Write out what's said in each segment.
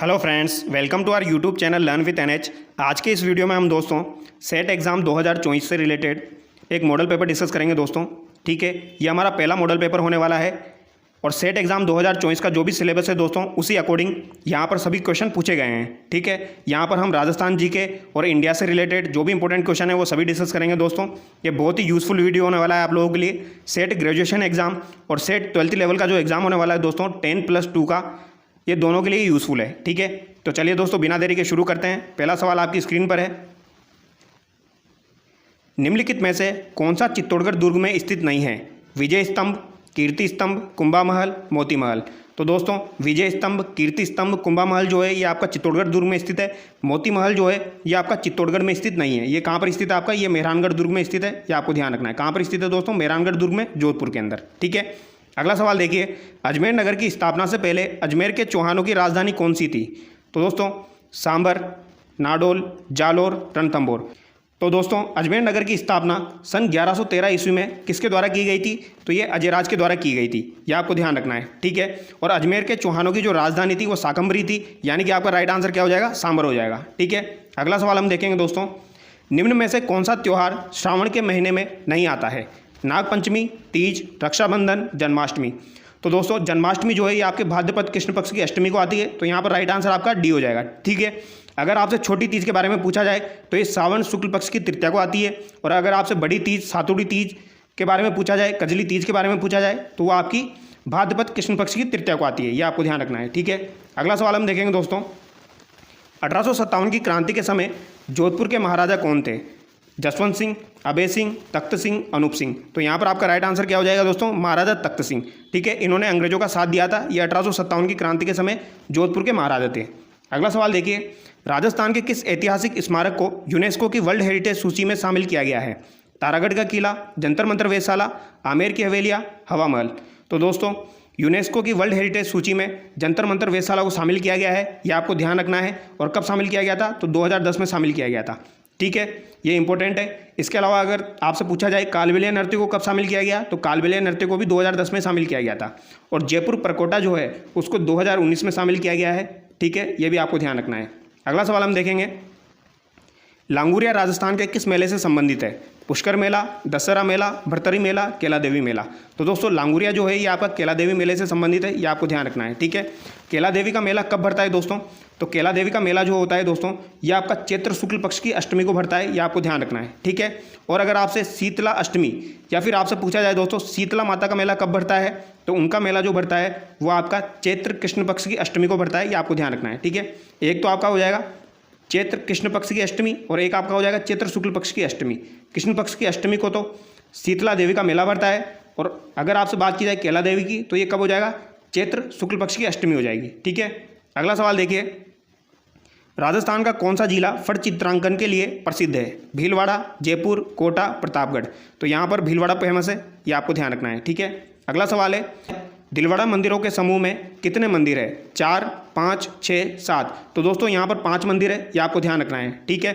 Hello friends, welcome to our YouTube channel learn with NH. आज के इस video में हम दोस्तों सेट एग्ज़ाम 2024 से रिलेटेड एक मॉडल पेपर डिस्कस करेंगे दोस्तों। ठीक है, ये हमारा पहला मॉडल पेपर होने वाला है और सेट एग्ज़ाम 2024 का जो भी सिलेबस है दोस्तों उसी अकॉर्डिंग यहाँ पर सभी क्वेश्चन पूछे गए हैं। ठीक है, यहाँ पर हम राजस्थान जीके और इंडिया से रिलेटेड जो भी इंपॉर्टेंट क्वेश्चन है वो सभी डिस्कस करेंगे दोस्तों। ये बहुत ही यूज़फुल वीडियो होने वाला है आप लोगों के लिए। सेट ग्रेजुएशन एग्ज़ाम और सेट 12th लेवल का जो एग्ज़ाम होने वाला है दोस्तों 10+2 का, ये दोनों के लिए यूज़फुल है। ठीक है, तो चलिए दोस्तों बिना देरी के शुरू करते हैं। पहला सवाल आपकी स्क्रीन पर है, निम्नलिखित में से कौन सा चित्तौड़गढ़ दुर्ग में स्थित नहीं है? विजय स्तंभ, कीर्ति स्तंभ, कुंभा महल, मोती महल। तो दोस्तों विजय स्तंभ, कीर्ति स्तंभ, कुंभा महल जो है ये आपका चित्तौड़गढ़ दुर्ग में स्थित है। मोती महल जो है ये आपका चित्तौड़गढ़ में स्थित नहीं है। ये कहाँ पर स्थित है आपका? ये मेहरानगढ़ दुर्ग में स्थित है। ये आपको ध्यान रखना है। कहाँ पर स्थित है दोस्तों? मेहरानगढ़ दुर्ग में, जोधपुर के अंदर। ठीक है, अगला सवाल देखिए, अजमेर नगर की स्थापना से पहले अजमेर के चौहानों की राजधानी कौन सी थी? तो दोस्तों सांबर, नाडोल, जालोर, रणथंभौर। तो दोस्तों अजमेर नगर की स्थापना सन 1113 ईस्वी में किसके द्वारा की गई थी? तो ये अजयराज के द्वारा की गई थी। यह आपको ध्यान रखना है। ठीक है, और अजमेर के चौहानों की जो राजधानी थी वो शाकंभरी थी, यानी कि आपका राइट आंसर क्या हो जाएगा? सांबर हो जाएगा। ठीक है, अगला सवाल हम देखेंगे दोस्तों, निम्न में से कौन सा त्यौहार श्रावण के महीने में नहीं आता है? नागपंचमी, तीज, रक्षाबंधन, जन्माष्टमी। तो दोस्तों जन्माष्टमी जो है ये आपके भाद्रपद कृष्ण पक्ष की अष्टमी को आती है, तो यहाँ पर राइट आंसर आपका डी हो जाएगा। ठीक है, अगर आपसे छोटी तीज के बारे में पूछा जाए तो ये सावन शुक्ल पक्ष की तृतीया को आती है, और अगर आपसे बड़ी तीज सातुड़ी तीज के बारे में पूछा जाए, कजली तीज के बारे में पूछा जाए तो वो आपकी भाद्रपद कृष्ण पक्ष की तृतीया को आती है। ये आपको ध्यान रखना है। ठीक है, अगला सवाल हम देखेंगे दोस्तों, 1857 की क्रांति के समय जोधपुर के महाराजा कौन थे? जसवंत सिंह, अभय सिंह, तख्त सिंह, अनूप सिंह। तो यहाँ पर आपका राइट आंसर क्या हो जाएगा दोस्तों? महाराजा तख्त सिंह। ठीक है, इन्होंने अंग्रेजों का साथ दिया था। ये 1857 की क्रांति के समय जोधपुर के महाराजा थे। अगला सवाल देखिए, राजस्थान के किस ऐतिहासिक स्मारक को यूनेस्को की वर्ल्ड हेरिटेज सूची में शामिल किया गया है? तारागढ़ का किला, जंतर मंतर वेधशाला, आमेर की हवेलियाँ, हवा महल। तो दोस्तों यूनेस्को की वर्ल्ड हेरिटेज सूची में जंतर मंतर वेधशाला को शामिल किया गया है। यह आपको ध्यान रखना है। और कब शामिल किया गया था? तो 2010 में शामिल किया गया था। ठीक है, ये इंपॉर्टेंट है। इसके अलावा अगर आपसे पूछा जाए कालबेलिया नृत्य को कब शामिल किया गया, तो कालबेलिया नृत्य को भी 2010 में शामिल किया गया था। और जयपुर प्रकोटा जो है उसको 2019 में शामिल किया गया है। ठीक है, ये भी आपको ध्यान रखना है। अगला सवाल हम देखेंगे, लांगुरिया राजस्थान के किस मेले से संबंधित है? पुष्कर मेला, दशहरा मेला, भरतरी मेला, केला देवी मेला। तो दोस्तों लांगुरिया जो है ये आपका केला देवी मेले से संबंधित है। ये आपको ध्यान रखना है। ठीक है, केला देवी का मेला कब भरता है दोस्तों? तो केला देवी का मेला जो होता है दोस्तों ये आपका चैत्र शुक्ल पक्ष की अष्टमी को भरता है। ये आपको ध्यान रखना है। ठीक है, और अगर आपसे शीतला अष्टमी या फिर आपसे पूछा जाए दोस्तों शीतला माता का मेला कब भरता है, तो उनका मेला जो भरता है वो आपका चैत्र कृष्ण पक्ष की अष्टमी को भरता है। ये आपको ध्यान रखना है। ठीक है, एक तो आपका हो जाएगा चैत्र कृष्ण पक्ष की अष्टमी और एक आपका हो जाएगा चैत्र शुक्ल पक्ष की अष्टमी। कृष्ण पक्ष की अष्टमी को तो शीतला देवी का मेला भरता है, और अगर आपसे बात की जाए केला देवी की तो ये कब हो जाएगा? चैत्र शुक्ल पक्ष की अष्टमी हो जाएगी। ठीक है, अगला सवाल देखिए, राजस्थान का कौन सा जिला फट चित्रांकन के लिए प्रसिद्ध है? भीलवाड़ा, जयपुर, कोटा, प्रतापगढ़। तो यहाँ पर भीलवाड़ा फेमस है। ये आपको ध्यान रखना है। ठीक है, अगला सवाल है, दिलवाड़ा मंदिरों के समूह में कितने मंदिर है? 4, 5, 6, 7। तो दोस्तों यहाँ पर 5 मंदिर है। ये आपको ध्यान रखना है। ठीक है,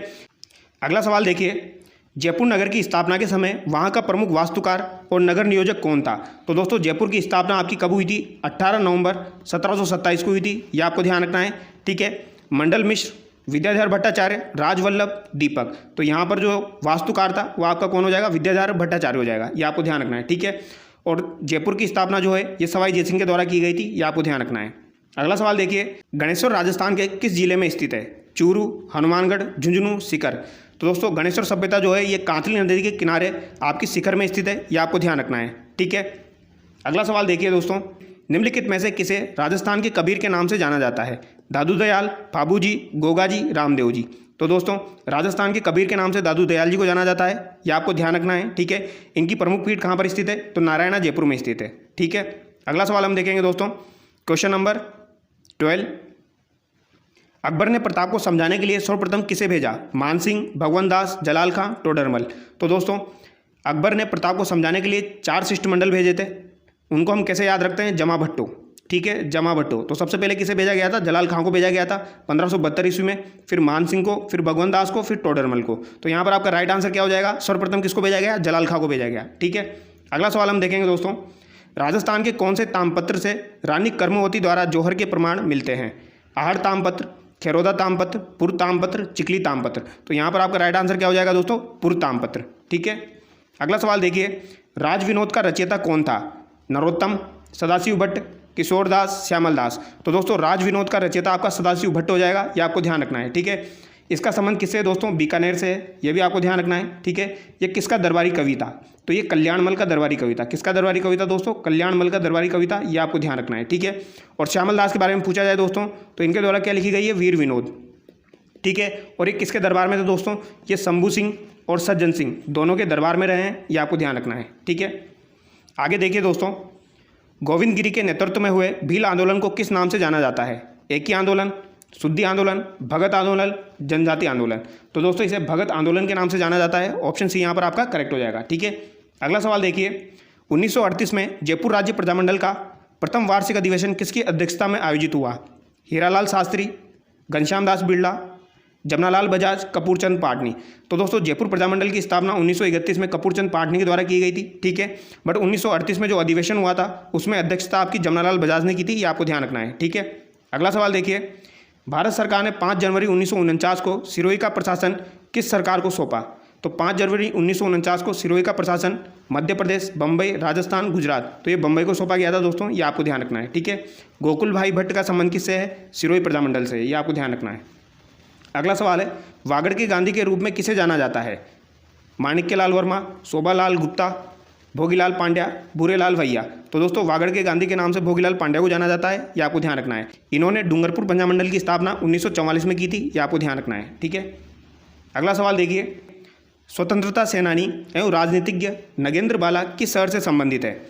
अगला सवाल देखिए, जयपुर नगर की स्थापना के समय वहाँ का प्रमुख वास्तुकार और नगर नियोजक कौन था? तो दोस्तों जयपुर की स्थापना आपकी कब हुई थी? 18 नवंबर 1727 को हुई थी। ये आपको ध्यान रखना है। ठीक है, मंडल मिश्र, विद्याधर भट्टाचार्य, राजवल्लभ, दीपक। तो यहाँ पर जो वास्तुकार था वो आपका कौन हो जाएगा? विद्याधर भट्टाचार्य हो जाएगा। ये आपको ध्यान रखना है। ठीक है, और जयपुर की स्थापना जो है ये सवाई जयसिंह के द्वारा की गई थी। ये आपको ध्यान रखना है। अगला सवाल देखिए, गणेश्वर राजस्थान के किस जिले में स्थित है? चूरू, हनुमानगढ़, झुंझुनू, सीकर। तो दोस्तों गणेश्वर सभ्यता जो है ये कांतली नदी के किनारे आपकी सीकर में स्थित है। ये आपको ध्यान रखना है। ठीक है, अगला सवाल देखिए दोस्तों, निम्नलिखित में से किसे राजस्थान के कबीर के नाम से जाना जाता है? दादू दयाल, बाबू जी, गोगा जी, रामदेव जी। तो दोस्तों राजस्थान के कबीर के नाम से दादू दयाल जी को जाना जाता है। यह आपको ध्यान रखना है। ठीक है, इनकी प्रमुख पीठ कहाँ पर स्थित है? तो नारायणा, जयपुर में स्थित है। ठीक है, अगला सवाल हम देखेंगे दोस्तों, क्वेश्चन नंबर 12, अकबर ने प्रताप को समझाने के लिए सर्वप्रथम किसे भेजा? मान सिंह, भगवंत दास, जलाल खां, टोडरमल। तो दोस्तों अकबर ने प्रताप को समझाने के लिए 4 शिष्टमंडल भेजे थे। उनको हम कैसे याद रखते हैं? जमा भट्टो। ठीक है, जमा भट्टो। तो सबसे पहले किसे भेजा गया था? जलाल खां को भेजा गया था 1572 ईस्वी में, फिर मान सिंह को, फिर भगवंत दास को, फिर टोडरमल को। तो यहाँ पर आपका राइट आंसर क्या हो जाएगा? सर्वप्रथम किसको भेजा गया? जलाल खां को भेजा गया। ठीक है, अगला सवाल हम देखेंगे दोस्तों, राजस्थान के कौन से तामपत्र से रानी कर्मवती द्वारा जौहर के प्रमाण मिलते हैं? आहड़ तामपत्र, खेरोदा तामपत्र, पुर तामपत्र, चिकली तामपत्र। तो यहाँ पर आपका राइट आंसर क्या हो जाएगा दोस्तों? पुर तामपत्र। ठीक है, अगला सवाल देखिए, राज विनोद का रचयिता कौन था? नरोत्तम, सदाशिव भट्ट, किशोर दास, श्यामल दास। तो दोस्तों राज विनोद का रचयिता आपका सदाशिव भट्ट हो जाएगा, ये आपको ध्यान रखना है। ठीक है, इसका संबंध किससे है दोस्तों? बीकानेर से है, ये भी आपको ध्यान रखना है। ठीक है, ये किसका दरबारी कवि था? तो ये कल्याणमल का दरबारी कवि था। किसका दरबारी कवि था दोस्तों? कल्याणमल का दरबारी कवि था, ये आपको ध्यान रखना है। ठीक है, और श्यामल दास के बारे में पूछा जाए दोस्तों तो इनके द्वारा क्या लिखी गई है? वीर विनोद। ठीक है, और ये किसके दरबार में थे दोस्तों? ये शंभू सिंह और सज्जन सिंह दोनों के दरबार में रहे हैं, ये आपको ध्यान रखना है। ठीक है, आगे देखिए दोस्तों, गोविंद गिरी के नेतृत्व में हुए भील आंदोलन को किस नाम से जाना जाता है? एकी आंदोलन, शुद्धि आंदोलन, भगत आंदोलन, जनजाति आंदोलन। तो दोस्तों इसे भगत आंदोलन के नाम से जाना जाता है। ऑप्शन सी यहाँ पर आपका करेक्ट हो जाएगा। ठीक है, अगला सवाल देखिए, 1938 में जयपुर राज्य प्रजामंडल का प्रथम वार्षिक अधिवेशन किसकी अध्यक्षता में आयोजित हुआ? हीरालाल शास्त्री, घनश्याम दास बिरला, जमनालाल बजाज, कपूरचंद पाटनी। तो दोस्तों जयपुर प्रजामंडल की स्थापना 1931 में कपूरचंद पाटनी के द्वारा की गई थी। ठीक है, बट 1938 में जो अधिवेशन हुआ था उसमें अध्यक्षता आपकी जमनालाल बजाज ने की थी, ये आपको ध्यान रखना है। ठीक है, अगला सवाल देखिए, भारत सरकार ने 5 जनवरी 1949 को सिरोही का प्रशासन किस सरकार को सौंपा? तो 5 जनवरी 1949 को सिरोही का प्रशासन मध्य प्रदेश, बम्बई, राजस्थान, गुजरात, तो ये बम्बई को सौंपा गया था दोस्तों, ये आपको ध्यान रखना है। ठीक है, गोकुल भाई भट्ट का संबंध किससे है? सिरोही प्रजामंडल से, ये आपको ध्यान रखना है। अगला सवाल है, वागड़ के गांधी के रूप में किसे जाना जाता है? माणिक्यलाल वर्मा, शोभालाल गुप्ता, भोगीलाल पांड्या, भूरेलाल भैया। तो दोस्तों वागड़ के गांधी के नाम से भोगीलाल पांड्या को जाना जाता है, ये आपको ध्यान रखना है। इन्होंने डूंगरपुर प्रजामंडल की स्थापना 1944 में की थी, ये आपको ध्यान रखना है। ठीक है, अगला सवाल देखिए, स्वतंत्रता सेनानी एवं राजनीतिज्ञ नगेंद्र बाला किस शहर से संबंधित है?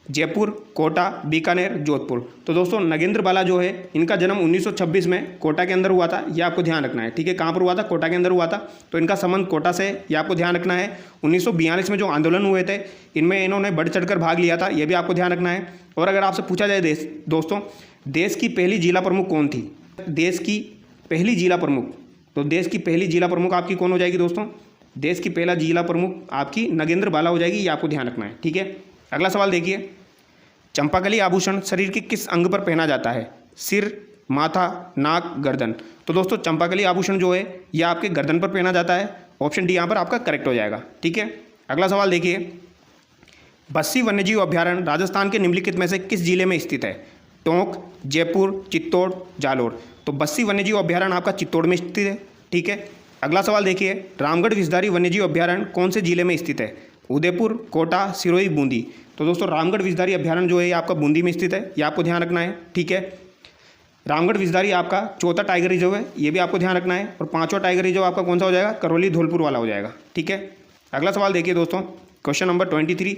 जयपुर, कोटा, बीकानेर, जोधपुर। तो दोस्तों नगेंद्र बाला जो है इनका जन्म 1926 में कोटा के अंदर हुआ था, ये आपको ध्यान रखना है। ठीक है, कहाँ पर हुआ था? कोटा के अंदर हुआ था, तो इनका संबंध कोटा से, ये आपको ध्यान रखना है। 1942 में जो आंदोलन हुए थे इनमें इन्होंने बढ़ चढ़कर भाग लिया था, ये भी आपको ध्यान रखना है। और अगर आपसे पूछा जाए दोस्तों देश की पहली जिला प्रमुख कौन थी? देश की पहली जिला प्रमुख, तो देश की पहली जिला प्रमुख आपकी कौन हो जाएगी दोस्तों? देश की पहला जिला प्रमुख आपकी नगेंद्र बाला हो जाएगी, ये आपको ध्यान रखना है। ठीक है, अगला सवाल देखिए, चंपाकली आभूषण शरीर के किस अंग पर पहना जाता है? सिर, माथा, नाक, गर्दन। तो दोस्तों चंपाकली आभूषण जो है ये आपके गर्दन पर पहना जाता है। ऑप्शन डी यहाँ पर आपका करेक्ट हो जाएगा। ठीक है, अगला सवाल देखिए, बस्सी वन्यजीव अभ्यारण्य राजस्थान के निम्नलिखित में से किस जिले में स्थित है? टोंक, जयपुर, चित्तौड़, जालोर। तो बस्सी वन्यजीव अभ्यारण्य आपका चित्तौड़ में स्थित है। ठीक है, अगला सवाल देखिए, रामगढ़ विषधारी वन्यजीव अभ्यारण्य कौन से जिले में स्थित है? उदयपुर, कोटा, सिरोही, बूंदी। तो दोस्तों रामगढ़ विषधारी अभ्यारण्य जो है ये आपका बूंदी में स्थित है, ये आपको ध्यान रखना है। ठीक है, रामगढ़ विषधारी आपका चौथा टाइगर रिजर्व है, ये भी आपको ध्यान रखना है। और 5वां टाइगर रिजर्व आपका कौन सा हो जाएगा? करौली धौलपुर वाला हो जाएगा। ठीक है, अगला सवाल देखिए दोस्तों, क्वेश्चन नंबर 23,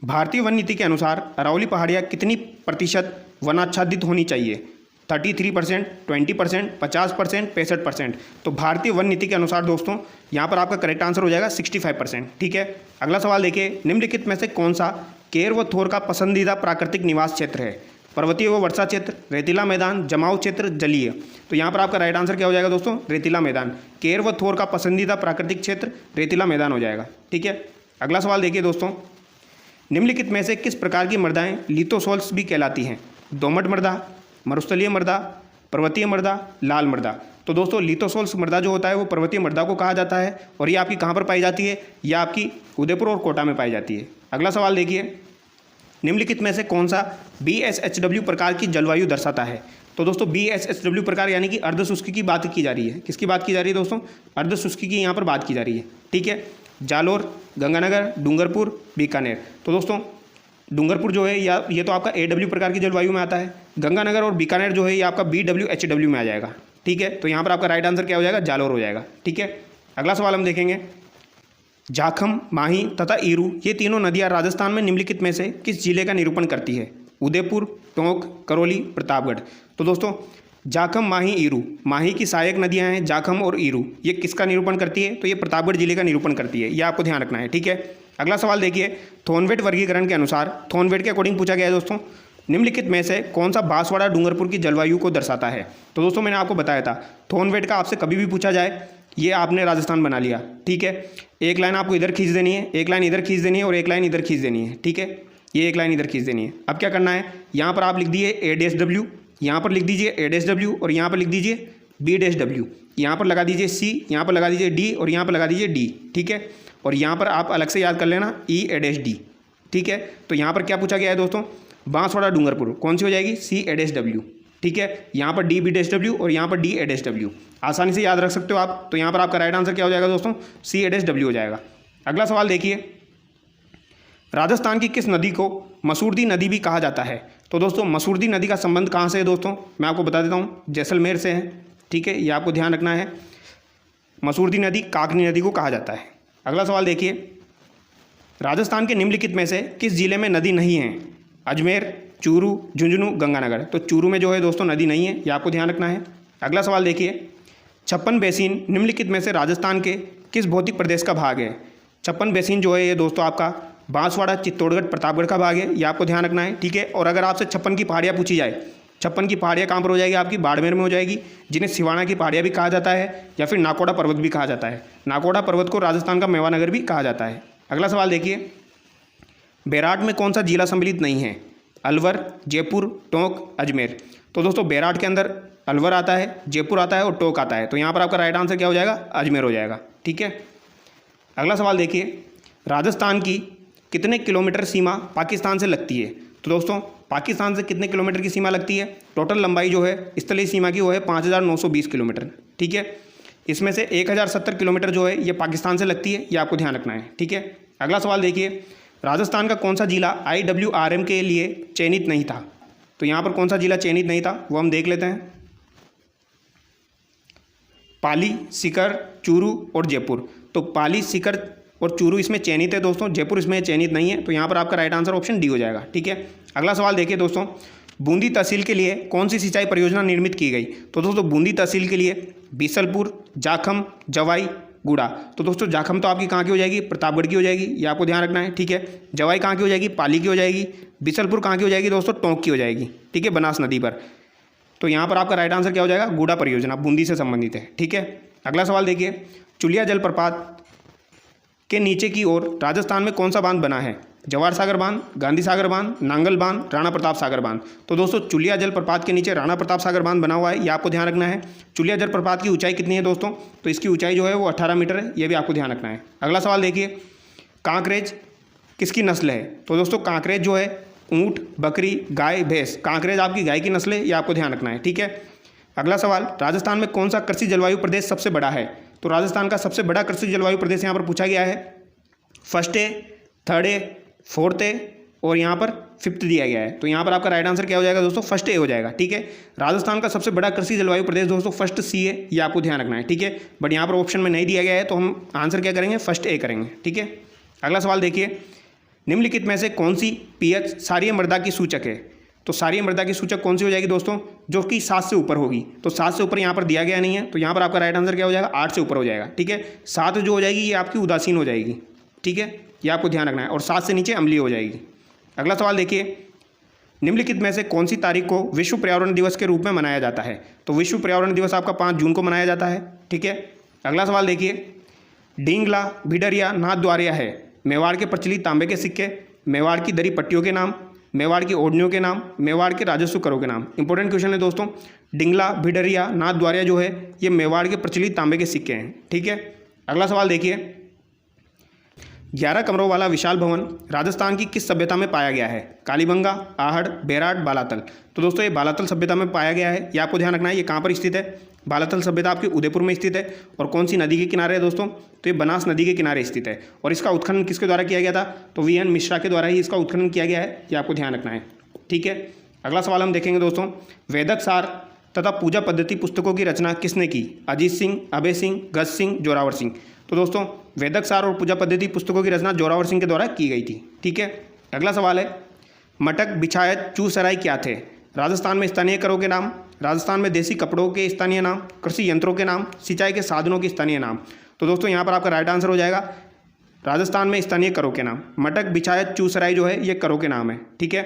भारतीय वन नीति के अनुसार अरावली पहाड़ियाँ कितनी प्रतिशत वनाच्छादित होनी चाहिए? 33%, 20%, 50%, 65%। तो भारतीय वन नीति के अनुसार दोस्तों यहाँ पर आपका करेक्ट आंसर हो जाएगा 65%। ठीक है, अगला सवाल देखिए, निम्नलिखित में से कौन सा केर व थोर का पसंदीदा प्राकृतिक निवास क्षेत्र है? पर्वतीय व वर्षा क्षेत्र, रेतीला मैदान, जमाव क्षेत्र, जलीय। तो यहाँ पर आपका राइट आंसर क्या हो जाएगा दोस्तों? रेतीला मैदान। केर व थोर का पसंदीदा प्राकृतिक क्षेत्र रेतीला मैदान हो जाएगा। ठीक है, अगला सवाल देखिए दोस्तों, निम्नलिखित में से किस प्रकार की मृदाएं लिथोसोल्स भी कहलाती हैं? दोमट मृदा, मरुस्थलीय मृदा, पर्वतीय मृदा, लाल मृदा। तो दोस्तों लिथोसोल्स मृदा जो होता है वो पर्वतीय मृदा को कहा जाता है, और ये आपकी कहाँ पर पाई जाती है? ये आपकी उदयपुर और कोटा में पाई जाती है। अगला सवाल देखिए, निम्नलिखित में से कौन सा BSHW प्रकार की जलवायु दर्शाता है? तो दोस्तों BSHW प्रकार यानी कि अर्धशुष्क की बात की जा रही है। किसकी बात की जा रही है दोस्तों? अर्धशुष्क की यहाँ पर बात की जा रही है। ठीक है, जालोर, गंगानगर, डूंगरपुर, बीकानेर। तो दोस्तों डूंगरपुर जो है या ये तो आपका AW प्रकार की जलवायु में आता है। गंगानगर और बीकानेर जो है ये आपका BWHW में आ जाएगा। ठीक है, तो यहाँ पर आपका राइट आंसर क्या हो जाएगा? जालोर हो जाएगा। ठीक है, अगला सवाल हम देखेंगे, जाखम, माही तथा ईरू ये तीनों नदियाँ राजस्थान में निम्नलिखित में से किस जिले का निरूपण करती है? उदयपुर, टोंक, करौली, प्रतापगढ़। तो दोस्तों जाखम, माही, ईरू, माही की सहायक नदियाँ हैं जाखम और ईरू, ये किसका निरूपण करती है? तो ये प्रतापगढ़ जिले का निरूपण करती है, ये आपको ध्यान रखना है। ठीक है, अगला सवाल देखिए, थोनवेट वर्गीकरण के अनुसार, थोनवेट के अकॉर्डिंग पूछा गया है दोस्तों, निम्नलिखित में से कौन सा बांसवाड़ा डूंगरपुर की जलवायु को दर्शाता है? तो दोस्तों मैंने आपको बताया था थोनवेट का आपसे कभी भी पूछा जाए, ये आपने राजस्थान बना लिया। ठीक है, एक लाइन आपको इधर खींच देनी है, एक लाइन इधर खींच देनी है और एक लाइन इधर खींच देनी है। ठीक है, ये एक लाइन इधर खींच देनी है। अब क्या करना है, यहाँ पर आप लिख दिए AW, यहाँ पर लिख दीजिए A-W और यहाँ पर लिख दीजिए B-W। यहाँ पर लगा दीजिए C, यहाँ पर लगा दीजिए D और यहाँ पर लगा दीजिए D, ठीक है। और यहाँ पर आप अलग से याद कर लेना E-D, ठीक है। तो यहाँ पर क्या पूछा गया है दोस्तों, बांसवाड़ा डूंगरपुर कौन सी हो जाएगी, C-W, ठीक है। यहाँ पर D-B-W और यहाँ पर D-W, आसानी से याद रख सकते हो आप। तो यहाँ पर आपका राइट आंसर क्या हो जाएगा दोस्तों, C-W हो जाएगा। अगला सवाल देखिए, राजस्थान की किस नदी को मसूरदी नदी भी कहा जाता है। तो दोस्तों मसूरदी नदी का संबंध कहाँ से है दोस्तों, मैं आपको बता देता हूँ, जैसलमेर से है, ठीक है। ये आपको ध्यान रखना है, मसूरदी नदी काकनी नदी को कहा जाता है। अगला सवाल देखिए, राजस्थान के निम्नलिखित में से किस जिले में नदी नहीं है, अजमेर, चूरू, झुंझुनू, गंगानगर। तो चूरू में जो है दोस्तों नदी नहीं है, ये आपको ध्यान रखना है। अगला सवाल देखिए, 56 बेसिन निम्नलिखित में से राजस्थान के किस भौतिक प्रदेश का भाग है। 56 बेसिन जो है ये दोस्तों आपका बांसवाड़ा, चित्तौड़गढ़, प्रतापगढ़ का भाग है, ये आपको ध्यान रखना है, ठीक है। और अगर आपसे 56 की पहाड़ियाँ पूछी जाए, 56 की पहाड़ियाँ कहाँ पर हो जाएगी आपकी, बाड़मेर में हो जाएगी, जिन्हें सिवाना की पहाड़ियाँ भी कहा जाता है या फिर नाकोड़ा पर्वत भी कहा जाता है। नाकोड़ा पर्वत को राजस्थान का मेवानगर भी कहा जाता है। अगला सवाल देखिए, बेराट में कौन सा जिला सम्मिलित नहीं है, अलवर, जयपुर, टोंक, अजमेर। तो दोस्तों बेराट के अंदर अलवर आता है, जयपुर आता है और टोंक आता है। तो यहाँ पर आपका राइट आंसर क्या हो जाएगा, अजमेर हो जाएगा, ठीक है। अगला सवाल देखिए, राजस्थान की कितने किलोमीटर सीमा पाकिस्तान से लगती है। तो दोस्तों पाकिस्तान से कितने किलोमीटर की सीमा लगती है, टोटल लंबाई जो है स्थलीय सीमा की वो है 5920 किलोमीटर, ठीक है। इसमें से 1070 किलोमीटर जो है ये पाकिस्तान से लगती है, ये आपको ध्यान रखना है, ठीक है। अगला सवाल देखिए, राजस्थान का कौन सा जिला IWRM के लिए चयनित नहीं था। तो यहाँ पर कौन सा जिला चयनित नहीं था वो हम देख लेते हैं, पाली, सीकर, चूरू और जयपुर। तो पाली, सीकर और चूरू इसमें चयनित है दोस्तों, जयपुर इसमें चयनित नहीं है। तो यहाँ पर आपका राइट आंसर ऑप्शन डी हो जाएगा, ठीक है। अगला सवाल देखिए दोस्तों, बूंदी तहसील के लिए कौन सी सिंचाई परियोजना निर्मित की गई। तो दोस्तों बूंदी तहसील के लिए बीसलपुर, जाखम, जवाई, गुड़ा। तो दोस्तों जाखम तो आपकी कहाँ की हो जाएगी, प्रतापगढ़ की हो जाएगी, ये आपको ध्यान रखना है, ठीक है। जवाई कहाँ की हो जाएगी, पाली की हो जाएगी। बीसलपुर कहाँ की हो जाएगी दोस्तों, टोंक की हो जाएगी, ठीक है, बनास नदी पर। तो यहाँ पर आपका राइट आंसर क्या हो जाएगा, गुड़ा परियोजना बूंदी से संबंधित है, ठीक है। अगला सवाल देखिए, चुलिया जलप्रपात के नीचे की ओर राजस्थान में कौन सा बांध बना है, जवाहर सागर बांध, गांधी सागर बांध, नांगल बांध, राणा प्रताप सागर बांध। तो दोस्तों चुलिया जलप्रपात के नीचे राणा प्रताप सागर बांध बना हुआ है, ये आपको ध्यान रखना है। चुलिया जलप्रपात की ऊंचाई कितनी है दोस्तों, तो इसकी ऊंचाई जो है वो 18 मीटर है, ये भी आपको ध्यान रखना है। अगला सवाल देखिए, कांकरेज किसकी नस्ल है। तो दोस्तों कांकरेज जो है ऊँट, बकरी, गाय, भैंस, कांकरेज आपकी गाय की नस्ल है, ये आपको ध्यान रखना है, ठीक है। अगला सवाल, राजस्थान में कौन सा कृषि जलवायु प्रदेश सबसे बड़ा है। तो राजस्थान का सबसे बड़ा कृषि जलवायु प्रदेश यहाँ पर पूछा गया है, first A, third A, fourth A और यहाँ पर फिफ्थ दिया गया है। तो यहाँ पर आपका राइट आंसर क्या हो जाएगा दोस्तों, फर्स्ट ए हो जाएगा, ठीक है। राजस्थान का सबसे बड़ा कृषि जलवायु प्रदेश दोस्तों फर्स्ट सी है, ये आपको ध्यान रखना है, ठीक है। बट यहाँ पर ऑप्शन में नहीं दिया गया है, तो हम आंसर क्या करेंगे, फर्स्ट ए करेंगे, ठीक है। अगला सवाल देखिए, निम्नलिखित में से कौन सी पीएच क्षारीय मृदा की सूचक है। तो क्षारीय मृदा की सूचक कौन सी हो जाएगी दोस्तों, जो कि 7 से ऊपर होगी। तो 7 से ऊपर यहाँ पर दिया गया नहीं है, तो यहाँ पर आपका राइट आंसर क्या हो जाएगा, 8 से ऊपर हो जाएगा, ठीक है। 7 जो हो जाएगी ये आपकी उदासीन हो जाएगी, ठीक है, ये आपको ध्यान रखना है। और 7 से नीचे अम्लीय हो जाएगी। अगला सवाल देखिए, निम्नलिखित में से कौन सी तारीख को विश्व पर्यावरण दिवस के रूप में मनाया जाता है। तो विश्व पर्यावरण दिवस आपका 5 जून को मनाया जाता है, ठीक है। अगला सवाल देखिए, ढींगला, भिडरिया, नाथद्वारिया है मेवाड़ के प्रचलित तांबे के सिक्के, मेवाड़ की दरी पट्टियों के नाम, मेवाड़ की ओढ़नियों के नाम, मेवाड़ के राजस्व करों के नाम। इंपॉर्टेंट क्वेश्चन है दोस्तों। डिंगला, भिडरिया, नाथद्वारिया जो है ये मेवाड़ के प्रचलित तांबे के सिक्के हैं, ठीक है। अगला सवाल देखिए, 11 कमरों वाला विशाल भवन राजस्थान की किस सभ्यता में पाया गया है। कालीबंगा, आहड़, बेराट, बालातल। तो दोस्तों ये बालातल सभ्यता में पाया गया है, ये आपको ध्यान रखना है। ये कहाँ पर स्थित है, बालातल सभ्यता आपके उदयपुर में स्थित है। और कौन सी नदी के किनारे है दोस्तों, तो ये बनास नदी के किनारे स्थित है। और इसका उत्खनन किसके द्वारा किया गया था, तो VN मिश्रा के द्वारा ही इसका उत्खनन किया गया है, ये आपको ध्यान रखना है, ठीक है। अगला सवाल हम देखेंगे दोस्तों, वेदक सार तथा पूजा पद्धति पुस्तकों की रचना किसने की। अजीत सिंह, अभय सिंह, गज सिंह, जोरावर सिंह। तो दोस्तों वेदक सार और पूजा पद्धति पुस्तकों की रचना जोरावर सिंह के द्वारा की गई थी, ठीक है। अगला सवाल है, मटक, बिछायत, चूसराय क्या थे। राजस्थान में स्थानीय करों के नाम, राजस्थान में देसी कपड़ों के स्थानीय नाम, कृषि यंत्रों के नाम, सिंचाई के साधनों के स्थानीय नाम। तो दोस्तों यहाँ पर आपका राइट आंसर हो जाएगा राजस्थान में स्थानीय करों के नाम। मटक, बिछायत, चूसराय जो है ये करों के नाम है, ठीक है।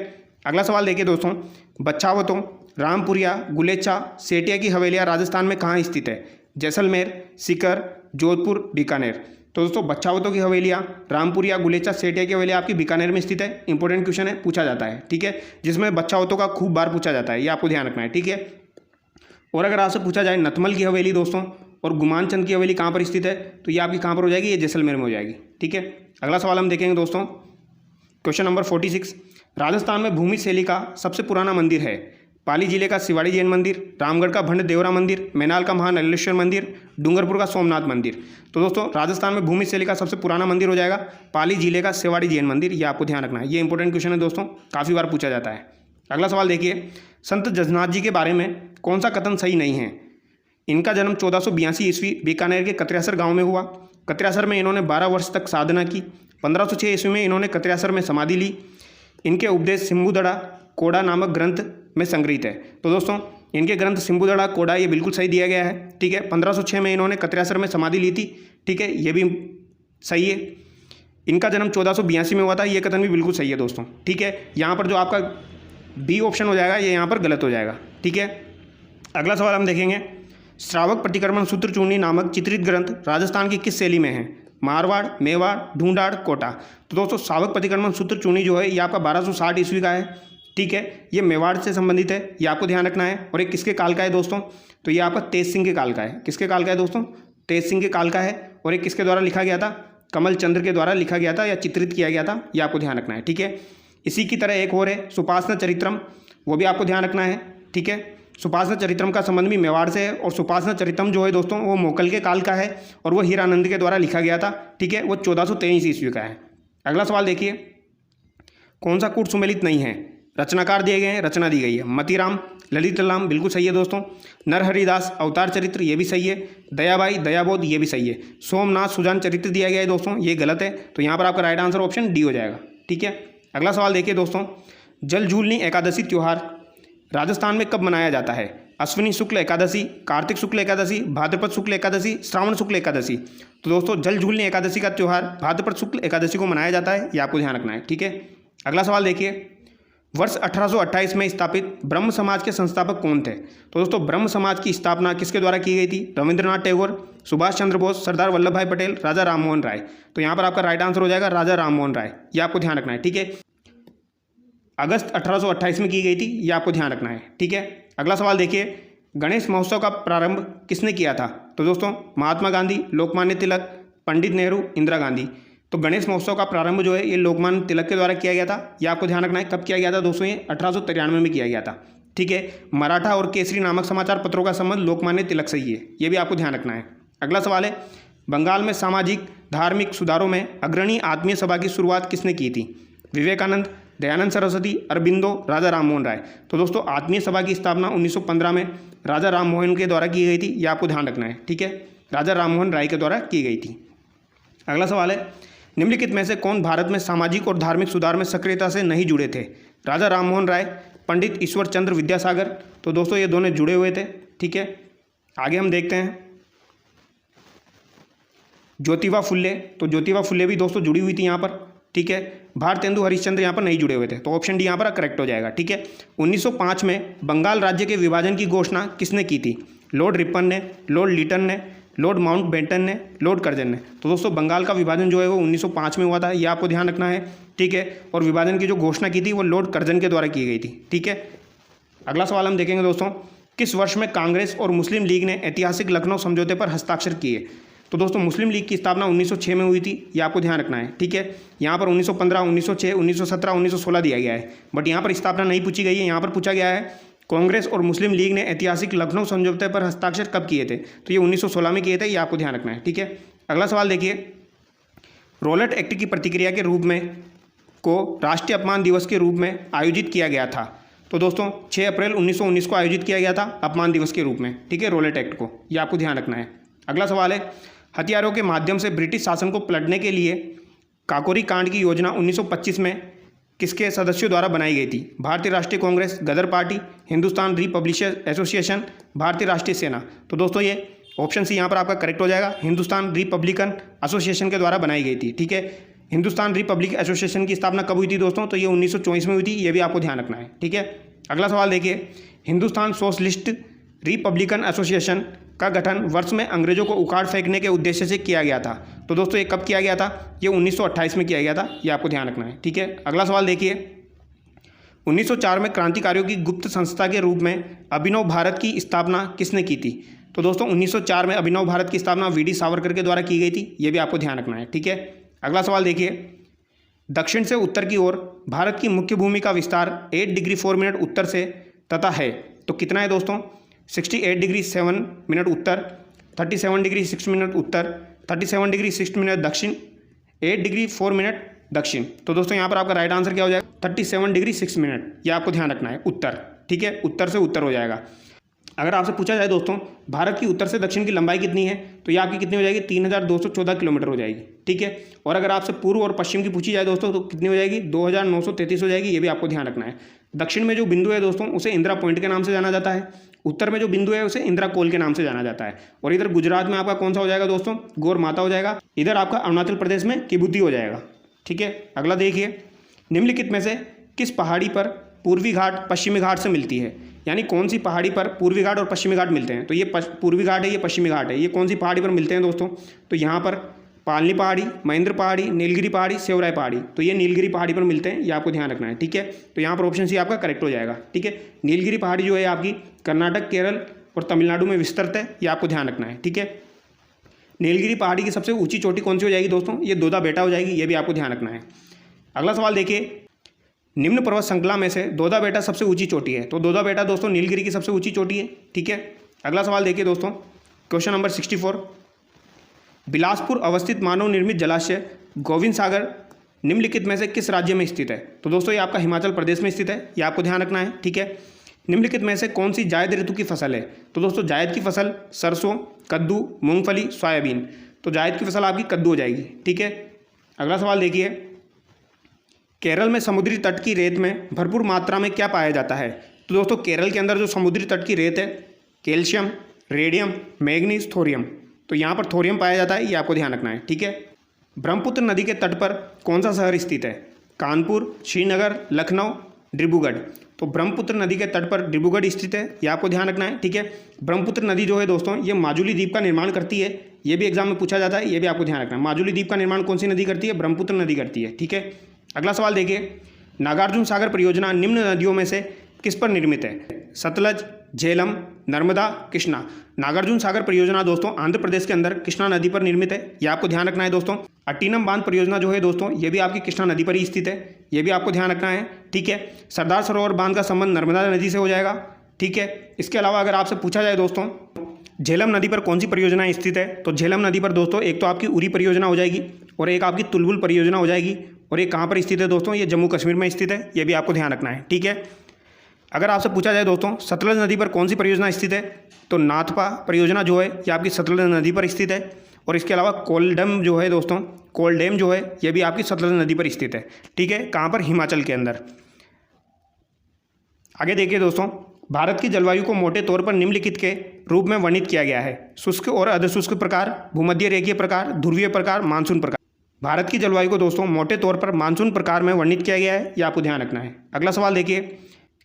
अगला सवाल देखिए दोस्तों, बच्छावतों, रामपुरिया, गुलेचा, सेठिया की हवेलियाँ राजस्थान में कहाँ स्थित है। जैसलमेर, सीकर, जोधपुर, बीकानेर। तो दोस्तों बच्छावतों की हवेलियाँ, रामपुर या गुलेचा सेठिया की हवेली आपकी बीकानेर में स्थित है। इंपॉर्टेंट क्वेश्चन है, पूछा जाता है, ठीक है, जिसमें बच्छावतों का खूब बार पूछा जाता है, ये आपको ध्यान रखना है, ठीक है। और अगर आपसे पूछा जाए नथमल की हवेली दोस्तों और गुमान चंद की हवेली कहाँ पर स्थित है, तो ये आपकी कहाँ पर हो जाएगी, ये जैसलमेर में हो जाएगी, ठीक है। अगला सवाल हम देखेंगे दोस्तों, क्वेश्चन नंबर 46। राजस्थान में भूमि शैली का सबसे पुराना मंदिर है। पाली जिले का शिवाड़ी जैन मंदिर, रामगढ़ का भंड देवरा मंदिर, मैनाल का महानलेश्वर मंदिर, डूंगरपुर का सोमनाथ मंदिर। तो दोस्तों राजस्थान में भूमि शैली का सबसे पुराना मंदिर हो जाएगा पाली जिले का शिवाड़ी जैन मंदिर, ये आपको ध्यान रखना है, ये इंपॉर्टेंट क्वेश्चन है दोस्तों, काफ़ी बार पूछा जाता है। अगला सवाल देखिए, संत जजनाथ जी के बारे में कौन सा कथन सही नहीं है। इनका जन्म 1482 ईस्वी बीकानेर के कत्रियासर गाँव में हुआ। कत्रियासर में इन्होंने 12 वर्ष तक साधना की। 1506 ईस्वी में इन्होंने कत्रियासर में समाधि ली। इनके उपदेश सिम्बुदड़ा कोड़ा नामक ग्रंथ में संग्रहित है। तो दोस्तों इनके ग्रंथ सिम्बुदड़ा कोड़ा ये बिल्कुल सही दिया गया है, ठीक है। 1506 में इन्होंने कत्रियासर में समाधि ली थी, ठीक है, ये भी सही है। इनका जन्म 1482 में हुआ था, ये कथन भी बिल्कुल सही है दोस्तों, ठीक है। यहाँ पर जो आपका बी ऑप्शन हो जाएगा ये यहाँ पर गलत हो जाएगा, ठीक है। अगला सवाल हम देखेंगे, श्रावक प्रतिक्रमण सूत्र चूर्णी नामक चित्रित ग्रंथ राजस्थान की किस शैली में है। मारवाड़, मेवाड़, ढूंढाड़, कोटा। तो दोस्तों श्रावक प्रतिक्रमण सूत्र चूर्णी जो है ये आपका 1260 ईस्वी का है, ठीक है, ये मेवाड़ से संबंधित है, ये आपको ध्यान रखना है। और ये किसके काल का है दोस्तों, तो ये आपका तेज सिंह के काल का है। किसके काल का है दोस्तों, तेज सिंह के काल का है। और ये किसके द्वारा लिखा गया था, कमल चंद्र के द्वारा लिखा गया था या चित्रित किया गया था, ये आपको ध्यान रखना है, ठीक है। इसी की तरह एक और है सुपासना चरित्रम, वो भी आपको ध्यान रखना है, ठीक है। सुपासना चरित्रम का संबंध भी मेवाड़ से है और सुपासना चरित्रम जो है दोस्तों वो मोकल के काल का है और वो हीरानंद के द्वारा लिखा गया था, ठीक है, वो 1423 ईस्वी का है। अगला सवाल देखिए, कौन सा कूट सुमेलित नहीं है। रचनाकार दिए गए हैं, रचना दी गई है। मतीराम, ललित राम बिल्कुल सही है दोस्तों। नरहरिदास अवतार चरित्र ये भी सही है। दयाबाई दयाबोध ये भी सही है। सोमनाथ सुजान चरित्र दिया गया है दोस्तों, ये गलत है, तो यहाँ पर आपका राइट आंसर ऑप्शन डी हो जाएगा, ठीक है। अगला सवाल देखिए दोस्तों, जलझूलनी एकादशी त्यौहार राजस्थान में कब मनाया जाता है। अश्विनी शुक्ल एकादशी, कार्तिक शुक्ल एकादशी, भाद्रपद शुक्ल एकादशी, श्रावण शुक्ल एकादशी। तो दोस्तों जलझूलनी एकादशी का त्यौहार भाद्रपद शुक्ल एकादशी को मनाया जाता है, ये आपको ध्यान रखना है, ठीक है। अगला सवाल देखिए, वर्ष 1828 में स्थापित ब्रह्म समाज के संस्थापक कौन थे। तो दोस्तों ब्रह्म समाज की स्थापना किसके द्वारा की गई थी। रविंद्रनाथ टैगोर, सुभाष चंद्र बोस, सरदार वल्लभ भाई पटेल, राजा राममोहन राय। तो यहाँ पर आपका राइट आंसर हो जाएगा राजा राममोहन राय, ये आपको ध्यान रखना है, ठीक है। अगस्त 1828 में की गई थी, ये आपको ध्यान रखना है, ठीक है। अगला सवाल देखिए, गणेश महोत्सव का प्रारंभ किसने किया था। तो दोस्तों महात्मा गांधी, लोकमान्य तिलक, पंडित नेहरू, इंदिरा गांधी। तो गणेश महोत्सव का प्रारंभ जो है ये लोकमान्य तिलक के द्वारा किया गया था, ये आपको ध्यान रखना है। कब किया गया था दोस्तों, ये 1893 में किया गया था, ठीक है। मराठा और केसरी नामक समाचार पत्रों का संबंध लोकमान्य तिलक से ही है, ये भी आपको ध्यान रखना है। अगला सवाल है, बंगाल में सामाजिक धार्मिक सुधारों में अग्रणी आत्मीय सभा की शुरुआत किसने की थी। विवेकानंद, दयानंद सरस्वती, अरबिंदो, राजा राममोहन राय। तो दोस्तों आत्मीय सभा की स्थापना 1915 में राजा राममोहन के द्वारा की गई थी, ये आपको ध्यान रखना है, ठीक है। राजा राममोहन राय के द्वारा की गई थी। अगला सवाल है, निम्नलिखित में से कौन भारत में सामाजिक और धार्मिक सुधार में सक्रियता से नहीं जुड़े थे। राजा राममोहन राय, पंडित ईश्वर चंद्र विद्यासागर। तो दोस्तों ये दोनों जुड़े हुए थे, ठीक है। आगे हम देखते हैं ज्योतिबा फुल्ले। तो ज्योतिबा फुल्ले भी दोस्तों जुड़ी हुई थी यहाँ पर, ठीक है। भारतेंदु हरिश्चंद्र यहाँ पर नहीं जुड़े हुए थे, तो ऑप्शन डी यहाँ पर करेक्ट हो जाएगा, ठीक है। 1905 में बंगाल राज्य के विभाजन की घोषणा किसने की थी। लॉर्ड रिपन ने, लॉर्ड लीटन ने, लॉर्ड माउंटबेटन ने, लॉर्ड कर्जन ने। तो दोस्तों बंगाल का विभाजन जो है वो 1905 में हुआ था, ये आपको ध्यान रखना है, ठीक है। और विभाजन की जो घोषणा की थी वो लॉर्ड कर्जन के द्वारा की गई थी, ठीक है। अगला सवाल हम देखेंगे दोस्तों, किस वर्ष में कांग्रेस और मुस्लिम लीग ने ऐतिहासिक लखनऊ समझौते पर हस्ताक्षर किए। तो दोस्तों मुस्लिम लीग की स्थापना 1906 में हुई थी, ये आपको ध्यान रखना है, ठीक है। यहाँ पर 1915, 1906, 1917, 1916 दिया गया है, बट यहाँ पर स्थापना नहीं पूछी गई है। यहाँ पर पूछा गया है कांग्रेस और मुस्लिम लीग ने ऐतिहासिक लखनऊ समझौते पर हस्ताक्षर कब किए थे। तो ये 1916 में किए थे, ये आपको ध्यान रखना है, ठीक है। अगला सवाल देखिए, रोलेट एक्ट की प्रतिक्रिया के रूप में को राष्ट्रीय अपमान दिवस के रूप में आयोजित किया गया था। तो दोस्तों 6 अप्रैल 1919 को आयोजित किया गया था अपमान दिवस के रूप में, ठीक है, रोलेट एक्ट को, ये आपको ध्यान रखना है। अगला सवाल है, हथियारों के माध्यम से ब्रिटिश शासन को पलटने के लिए काकोरी कांड की योजना 1925 में किसके सदस्यों द्वारा बनाई गई थी। भारतीय राष्ट्रीय कांग्रेस, गदर पार्टी, हिंदुस्तान रिपब्लिशर्स एसोसिएशन, भारतीय राष्ट्रीय सेना। तो दोस्तों ये ऑप्शन सी यहाँ पर आपका करेक्ट हो जाएगा, हिंदुस्तान रिपब्लिकन एसोसिएशन के द्वारा बनाई गई थी, ठीक है। हिंदुस्तान रिपब्लिक एसोसिएशन की स्थापना कब हुई थी दोस्तों, तो ये 1924 में हुई थी, ये भी आपको ध्यान रखना है, ठीक है। अगला सवाल देखिए, हिंदुस्तान सोशलिस्ट रिपब्लिकन एसोसिएशन का गठन वर्ष में अंग्रेजों को उखाड़ फेंकने के उद्देश्य से किया गया था। तो दोस्तों ये कब किया गया था? ये 1928 में किया गया था, ये आपको ध्यान रखना है। ठीक है, अगला सवाल देखिए, 1904 में क्रांतिकारियों की गुप्त संस्था के रूप में अभिनव भारत की स्थापना किसने की थी? तो दोस्तों 1904 में अभिनव भारत की स्थापना वी.डी. सावरकर के द्वारा की गई थी, ये भी आपको ध्यान रखना है। ठीक है, अगला सवाल देखिए, दक्षिण से उत्तर की ओर भारत की मुख्य भूमि का विस्तार 8 डिग्री 4 मिनट उत्तर से तथा है, तो कितना है दोस्तों? 68 डिग्री 7 मिनट उत्तर, 37 डिग्री 6 मिनट उत्तर, 37 डिग्री 6 मिनट दक्षिण, 8 डिग्री 4 मिनट दक्षिण। तो दोस्तों यहाँ पर आपका राइट आंसर क्या हो जाएगा? 37 डिग्री 6 मिनट, ये आपको ध्यान रखना है, उत्तर। ठीक है, उत्तर से उत्तर हो जाएगा। अगर आपसे पूछा जाए दोस्तों भारत की उत्तर से दक्षिण की लंबाई कितनी है, तो ये आपकी कितनी हो जाएगी? 3214 किलोमीटर हो जाएगी। ठीक है, और अगर आपसे पूर्व और पश्चिम की पूछी जाए दोस्तों तो कितनी हो जाएगी? 2933 हो जाएगी, ये भी आपको ध्यान रखना है। दक्षिण में जो बिंदु है दोस्तों उसे इंदिरा पॉइंट के नाम से जाना जाता है, उत्तर में जो बिंदु है उसे इंदिरा कोल के नाम से जाना जाता है, और इधर गुजरात में आपका कौन सा हो जाएगा दोस्तों? गौर माता हो जाएगा, इधर आपका अरुणाचल प्रदेश में किबुती हो जाएगा। ठीक है, अगला देखिए, निम्नलिखित में से किस पहाड़ी पर पूर्वी घाट पश्चिमी घाट से मिलती है? यानी कौन सी पहाड़ी पर पूर्वी घाट और पश्चिमी घाट मिलते हैं? तो ये पूर्वी घाट है, ये पश्चिमी घाट है, ये कौन सी पहाड़ी पर मिलते हैं दोस्तों? तो यहाँ पर पालनी पहाड़ी, महेंद्र पहाड़ी, नीलगिरी पहाड़ी, सेवराय पहाड़ी, तो ये नीलगिरी पहाड़ी पर मिलते हैं, ये आपको ध्यान रखना है। ठीक है, तो यहाँ पर ऑप्शन सी आपका करेक्ट हो जाएगा। ठीक है, नीलगिरी पहाड़ी जो है आपकी कर्नाटक, केरल और तमिलनाडु में विस्तृत है, ये आपको ध्यान रखना है। ठीक है, नीलगिरी पहाड़ी की सबसे ऊंची चोटी कौन सी हो जाएगी दोस्तों? ये दोदा बेटा हो जाएगी, ये भी आपको ध्यान रखना है। अगला सवाल देखिए, निम्न पर्वत श्रृंखला में से दोदा बेटा सबसे ऊंची चोटी है, तो दोदा बेटा दोस्तों नीलगिरी की सबसे ऊंची चोटी है। ठीक है, अगला सवाल देखिए दोस्तों, क्वेश्चन नंबर 64, बिलासपुर अवस्थित मानव निर्मित जलाशय गोविंद सागर निम्नलिखित में से किस राज्य में स्थित है? तो दोस्तों ये आपका हिमाचल प्रदेश में स्थित है, ये आपको ध्यान रखना है। ठीक है, निम्नलिखित में से कौन सी जायद ऋतु की फसल है? तो दोस्तों जायद की फसल सरसों, कद्दू, मूंगफली, सोयाबीन, तो जायद की फसल आपकी कद्दू हो जाएगी। ठीक है, अगला सवाल देखिए, केरल में समुद्री तट की रेत में भरपूर मात्रा में क्या पाया जाता है? तो दोस्तों केरल के अंदर जो समुद्री तट की रेत है, कैल्शियम, रेडियम, मैग्नीज, थोरियम, तो यहाँ पर थोरियम पाया जाता है, ये आपको ध्यान रखना है। ठीक है, ब्रह्मपुत्र नदी के तट पर कौन सा शहर स्थित है? कानपुर, श्रीनगर, लखनऊ, डिब्रूगढ़, तो ब्रह्मपुत्र नदी के तट पर डिब्रूगढ़ स्थित है, ये आपको ध्यान रखना है। ठीक है, ब्रह्मपुत्र नदी जो है दोस्तों ये माजुली द्वीप का निर्माण करती है, ये भी एग्जाम में पूछा जाता है, ये भी आपको ध्यान रखना है। माजुली द्वीप का निर्माण कौन सी नदी करती है? ब्रह्मपुत्र नदी करती है। ठीक है, अगला सवाल देखिए, नागार्जुन सागर परियोजना निम्न नदियों में से किस पर निर्मित है? सतलज, झेलम, नर्मदा, कृष्णा। नागार्जुन सागर परियोजना दोस्तों आंध्र प्रदेश के अंदर कृष्णा नदी पर निर्मित है, ये आपको ध्यान रखना है दोस्तों। अट्टीनम बांध परियोजना जो है दोस्तों ये भी आपकी कृष्णा नदी पर ही स्थित है, ये भी आपको ध्यान रखना है। ठीक है, सरदार सरोवर बांध का संबंध नर्मदा नदी से हो जाएगा। ठीक है, इसके अलावा अगर आपसे पूछा जाए दोस्तों झेलम नदी पर कौन सी परियोजना स्थित है, तो झेलम नदी पर दोस्तों एक तो आपकी उरी परियोजना हो जाएगी और एक आपकी तुलबुल परियोजना हो जाएगी, और ये कहाँ पर स्थित है दोस्तों? ये जम्मू कश्मीर में स्थित है, ये भी आपको ध्यान रखना है। ठीक है, अगर आपसे पूछा जाए दोस्तों सतलज नदी पर कौन सी परियोजना स्थित है, तो नाथपा परियोजना जो है ये आपकी सतलज नदी पर स्थित है, और इसके अलावा कोलडम जो है दोस्तों, कोलडेम जो है ये भी आपकी सतलज नदी पर स्थित है। ठीक है, कहाँ पर? हिमाचल के अंदर। आगे देखिए दोस्तों, भारत की जलवायु को मोटे तौर पर निम्नलिखित के रूप में वर्णित किया गया है? शुष्क और अर्धशुष्क प्रकार, भूमध्य रेखीय प्रकार, ध्रुवीय प्रकार, मानसून प्रकार। भारत की जलवायु को दोस्तों मोटे तौर पर मानसून प्रकार में वर्णित किया गया है, ये आपको ध्यान रखना है। अगला सवाल देखिए,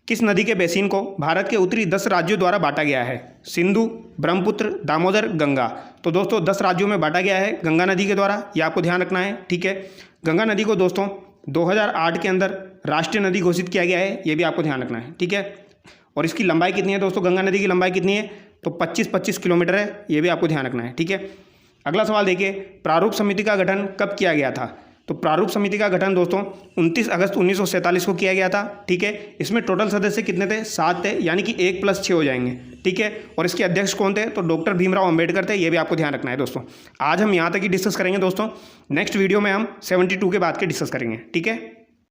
किस नदी के बेसिन को भारत के उत्तरी 10 राज्यों द्वारा बांटा गया है? सिंधु, ब्रह्मपुत्र, दामोदर, गंगा। तो दोस्तों 10 राज्यों में बांटा गया है गंगा नदी के द्वारा, ये आपको ध्यान रखना है। ठीक है, गंगा नदी को दोस्तों 2008 के अंदर राष्ट्रीय नदी घोषित किया गया है, ये भी आपको ध्यान रखना है। ठीक है, और इसकी लंबाई कितनी है दोस्तों? गंगा नदी की लंबाई कितनी है? तो 25 किलोमीटर है, ये भी आपको ध्यान रखना है। ठीक है, अगला सवाल देखिए, प्रारूप समिति का गठन कब किया गया था? तो प्रारूप समिति का गठन दोस्तों 29 अगस्त 1947 को किया गया था। ठीक है, इसमें टोटल सदस्य कितने थे? 7 थे, यानी कि 1 + 6 हो जाएंगे। ठीक है, और इसके अध्यक्ष कौन थे? तो डॉक्टर भीमराव अंबेडकर थे, ये भी आपको ध्यान रखना है दोस्तों। आज हम यहाँ तक ही डिस्कस करेंगे दोस्तों, नेक्स्ट वीडियो में हम 72 के बाद के डिस्कस करेंगे। ठीक है।